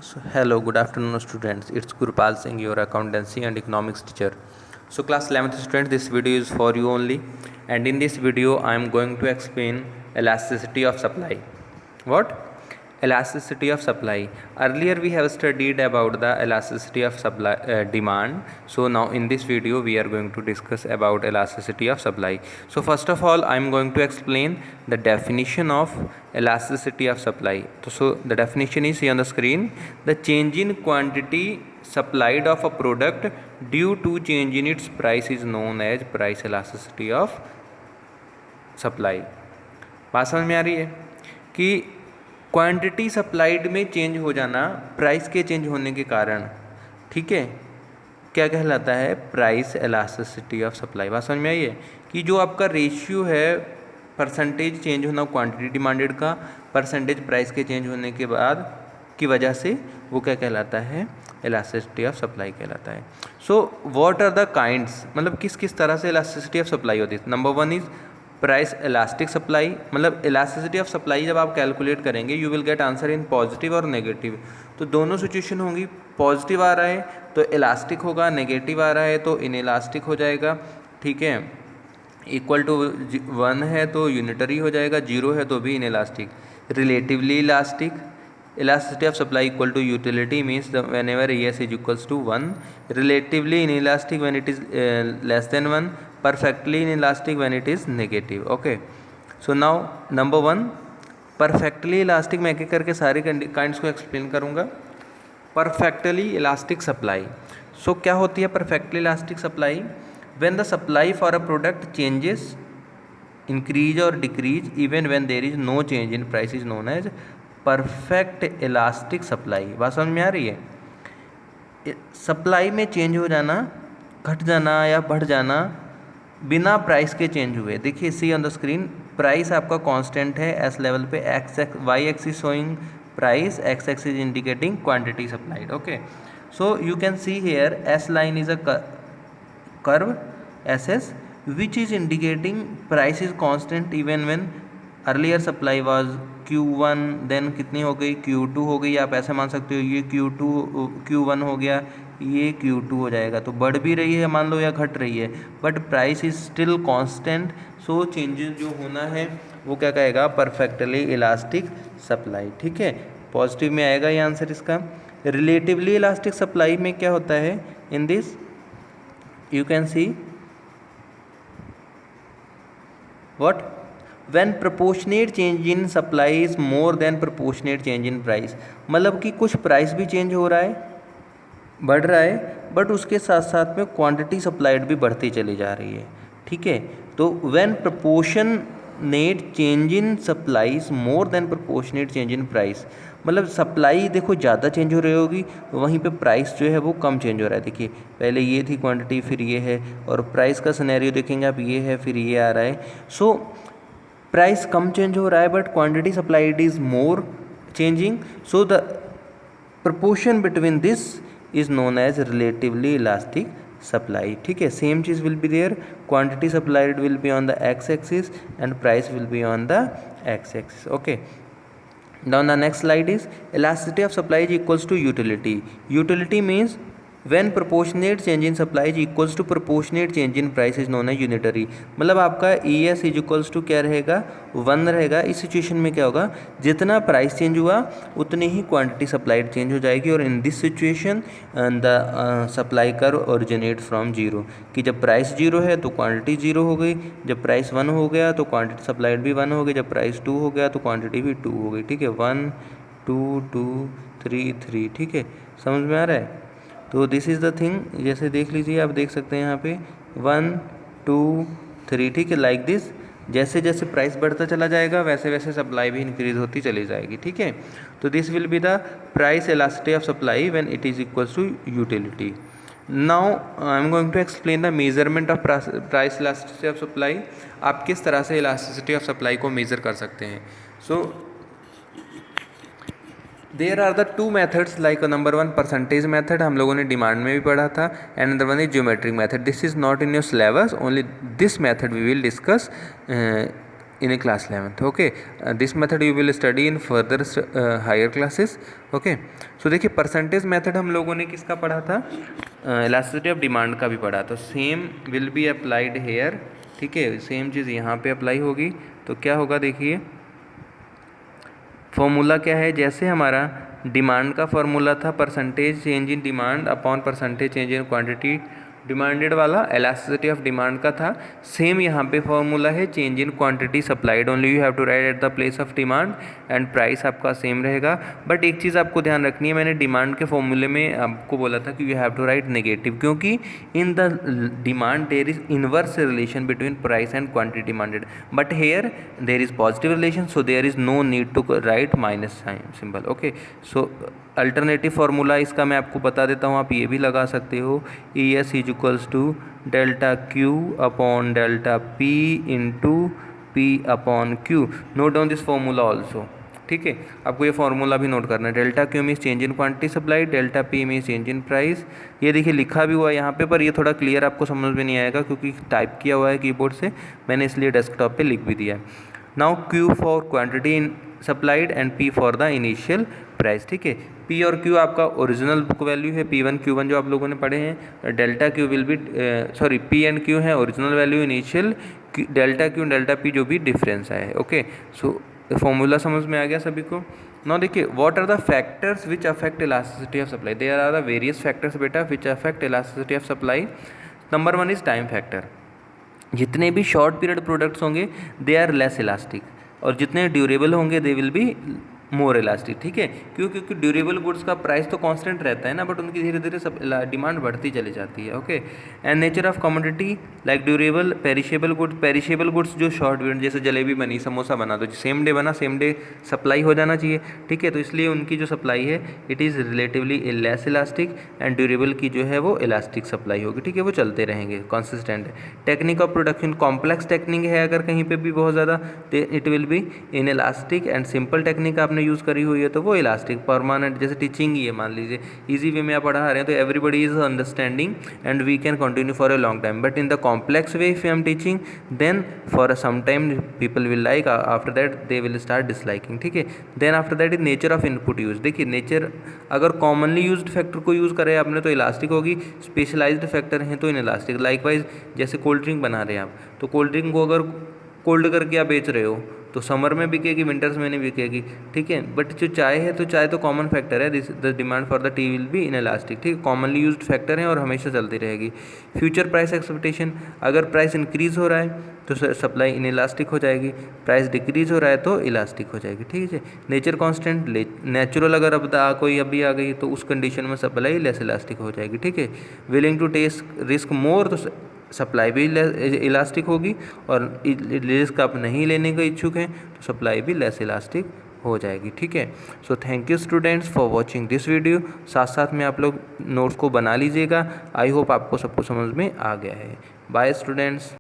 So, hello, good afternoon, students. It's Gurpal Singh, your accountancy and economics teacher. So, class 11th students, this video is for you only. And in this video, I am going to explain elasticity of supply. What? Elasticity of supply. Earlier, we have studied about the elasticity of supply demand. So, now in this video, we are going to discuss about elasticity of supply. So, first of all, I am going to explain the definition of elasticity of supply. So, the definition is here on the screen. The change in quantity supplied of a product due to change in its price is known as price elasticity of supply. बात समझ में आ रही है कि quantity supplied में change हो जाना price के चेंज होने के कारण, ठीक है, क्या कहलाता है? Price elasticity of supply. बात समझ में आई है कि जो आपका रेशियो है परसेंटेज चेंज होना क्वांटिटी डिमांडेड का परसेंटेज प्राइस के चेंज होने के बाद की वजह से, वो क्या कहलाता है? एलास्टिसिटी ऑफ सप्लाई कहलाता है। So what are the kinds, मतलब किस किस तरह से एलास्टिसिटी ऑफ सप्लाई होती है। Number one is price elastic supply, मतलब इलास्टिसिटी ऑफ सप्लाई जब आप कैलकुलेट करेंगे you will get answer in positive और नेगेटिव। तो दोनों सिचुएशन होंगी, पॉजिटिव आ रहा है तो इलास्टिक होगा, नेगेटिव आ रहा है तो इनइलास्टिक हो जाएगा, ठीक है। इक्वल टू 1 है तो यूनिटरी हो जाएगा, 0 है तो भी inelastic. Relatively elastic, elasticity of supply equal to utility means whenever ES is equals to 1, relatively inelastic when it is less than 1, perfectly inelastic when it is negative. Okay, so now number 1, perfectly elastic, मैं एक एक करके सारे kinds को explain करूँगा। Perfectly elastic supply, सो क्या होती है perfectly elastic supply? When the supply for a product changes, increase और decrease even when there is no change in price is known as perfect elastic supply. बात समझ में आ रही है? सप्लाई में चेंज हो जाना, घट जाना या बढ़ जाना बिना प्राइस के चेंज हुए। देखिए see on the screen, price आपका कांस्टेंट है एस लेवल पे, Y axis showing price, X axis indicating quantity supplied. Okay, so you can see here S line is a curve S S which is indicating price is constant even when earlier supply was Q1, देन कितनी हो गई? Q2 हो गई। आप ऐसे मान सकते हो ये Q1 हो गया, ये Q2 हो जाएगा। तो बढ़ भी रही है मान लो या घट रही है, but price is still constant. So changes जो होना है वो क्या कहेगा? परफेक्टली इलास्टिक सप्लाई, ठीक है। पॉजिटिव में आएगा ये आंसर इसका। रिलेटिवली इलास्टिक सप्लाई में क्या होता है? In this you can see what, when proportionate change in supply is more than proportionate change in price, मतलब कि कुछ प्राइस भी चेंज हो रहा है, बढ़ रहा है, बट उसके साथ साथ में क्वांटिटी सप्लाइड भी बढ़ती चली जा रही है, ठीक है। तो when proportionate change in supply is more than proportionate change in price, मतलब सप्लाई देखो ज़्यादा चेंज हो रही होगी, वहीं पे प्राइस जो है वो कम चेंज हो रहा है। देखिए पहले ये थी क्वांटिटी, फिर ये है, और प्राइस का सिनेरियो देखेंगे आप, ये है फिर ये आ रहा है। सो प्राइस कम चेंज हो रहा है but quantity supplied is more changing, so the proportion between this is known as relatively elastic supply, ठीक है। सेम चीज will be there, quantity supplied will be on the X axis and price will be on the X axis. Okay, now the next slide is elasticity of supply is equals to utility. Utility means when proportionate change in supply is equals to proportionate change in price is known as unitary, मतलब आपका ES is equals to क्या रहेगा? 1 रहेगा। इस situation में क्या होगा? जितना प्राइस चेंज हुआ उतनी ही क्वांटिटी सप्लाइड चेंज हो जाएगी, और in this situation the supply curve originate from 0, कि जब प्राइस 0 है तो क्वांटिटी 0 हो गई, जब प्राइस 1 हो गया तो क्वांटिटी सप्लाइड भी 1 हो गई, जब प्राइस 2 हो गया तो क्वांटिटी भी 2 हो गई, ठीक है। 1 2 2 3 3, ठीक है, समझ में आ रहा है? तो दिस इज़ द थिंग, जैसे देख लीजिए, आप देख सकते हैं यहाँ पे 1 2 3, ठीक है, लाइक दिस। जैसे जैसे प्राइस बढ़ता चला जाएगा वैसे वैसे सप्लाई भी इंक्रीज होती चली जाएगी, ठीक है। तो this will be the price elasticity of supply when it is equals to utility. Now I am going to explain the measurement of price elasticity of supply. आप किस तरह से इलास्टिसिटी ऑफ सप्लाई को मेजर कर सकते हैं? So there are the 2 methods, like number 1 percentage method, हम लोगों ने डिमांड में भी पढ़ा था, and number 1 is geometric method. This is not in your syllabus, only this method we will discuss in a class 11th. Okay, this method you will study in further higher classes. Okay, so देखिए percentage method हम लोगों ने किसका पढ़ा था, elasticity of demand का भी पढ़ा, तो same will be applied here. ठीक है, सेम चीज़ यहाँ पे अप्लाई होगी. तो क्या होगा देखिए, फॉर्मूला क्या है, जैसे हमारा डिमांड का फॉर्मूला था percentage change in demand upon percentage change in quantity demanded वाला, इलास्टिसिटी ऑफ डिमांड का था, सेम यहाँ पे फॉर्मूला है change in quantity supplied. Only you have to write at the place of demand and price आपका same रहेगा. But एक चीज़ आपको ध्यान रखनी है, मैंने डिमांड के फॉर्मूले में आपको बोला था कि you have to write negative, क्योंकि in the demand there is inverse relation between price and quantity demanded, but here there is positive relation, so there is no need to write minus sign symbol. Okay, so alternative formula इसका मैं आपको बता देता हूँ, आप ये भी लगा सकते हो, E S is equals to delta Q upon delta P into P upon Q. Note down this formula also. ठीक है, आपको ये फार्मूला भी नोट करना है. Delta Q means change in quantity supply, delta P means change in price. ये देखिए लिखा भी हुआ है यहाँ पे, पर ये थोड़ा क्लियर आपको समझ में नहीं आएगा क्योंकि टाइप किया हुआ है कीबोर्ड से, मैंने इसलिए डेस्कटॉप पे लिख भी दिया है. Now Q for quantity in supplied and P for the initial price. ठीक है, पी और क्यू आपका ओरिजिनल बुक वैल्यू है, P1 Q1 जो आप लोगों ने पढ़े हैं. Delta Q will be sorry P and Q है original value, initial delta Q delta P जो भी डिफरेंस है. ओके, सो फॉर्मूला समझ में आ गया सभी को. नाउ देखिए, what are the factors which affect elasticity of supply. There are the various factors बेटा which affect elasticity of supply. Number 1 is time factor. जितने भी शॉर्ट पीरियड प्रोडक्ट्स होंगे दे आर लेस इलास्टिक, और जितने durable होंगे they will be more elastic. ठीक है, क्योंकि ड्यूरेबल गुड्स का प्राइस तो कांस्टेंट रहता है ना, बट उनकी धीरे धीरे सब डिमांड बढ़ती चली जाती है. Okay, and nature of commodity like durable perishable goods. Perishable goods जो शॉर्ट पीरियड, जैसे जलेबी बनी, समोसा बना, तो सेम डे बना सेम डे सप्लाई हो जाना चाहिए. ठीक है, तो इसलिए उनकी जो सप्लाई है it is relatively less elastic, and durable की जो है वो इलास्टिक सप्लाई होगी. ठीक है, वो चलते रहेंगे, कॉन्सिस्टेंट है. Technique of production, complex technique है अगर कहीं पे भी बहुत ज़्यादा, it will be in elastic, and simple technique आपने यूज़ करी हुई है तो वो इलास्टिक. परमानेंट जैसे टीचिंग ही है, मान लीजिए इजी वे में आप पढ़ा रहे हैं तो everybody is understanding and we can continue for a long time. But in the complex way if I am teaching then for some time people will like, after that they will start disliking. ठीक है, then after that is nature of input use. देखिए nature, अगर commonly used factor को use करें आपने तो elastic होगी, specialized factor हैं तो इन इलास्टिक. लाइकवाइज जैसे कोल्ड ड्रिंक बना रहे हैं आप, तो कोल्ड ड्रिंक को अगर कोल्ड करके आप बेच रहे हो तो समर में बिकेगी, विंटर्स में नहीं बिकेगी. ठीक है, बट जो चाय है तो चाय तो कॉमन फैक्टर है, this the demand for the T will be in elastic. ठीक है, कॉमनली यूज्ड फैक्टर है और हमेशा चलती रहेगी. फ्यूचर प्राइस एक्सपेक्टेशन, अगर प्राइस इंक्रीज हो रहा है तो सप्लाई इन इलास्टिक हो जाएगी, प्राइस डिक्रीज हो रहा है तो इलास्टिक हो जाएगी. ठीक है, नेचर कांस्टेंट, नेचुरल अगर अब कोई अभी आ गई तो उस कंडीशन में सप्लाई लेस इलास्टिक हो जाएगी. ठीक है, willing to take risk more, तो सप्लाई भी इलास्टिक होगी, और रिस्क आप नहीं लेने के इच्छुक हैं तो सप्लाई भी लेस इलास्टिक हो जाएगी. ठीक है, so thank you students for watching this video. साथ साथ में आप लोग नोट्स को बना लीजिएगा. आई होप आपको सबको समझ में आ गया है. Bye students.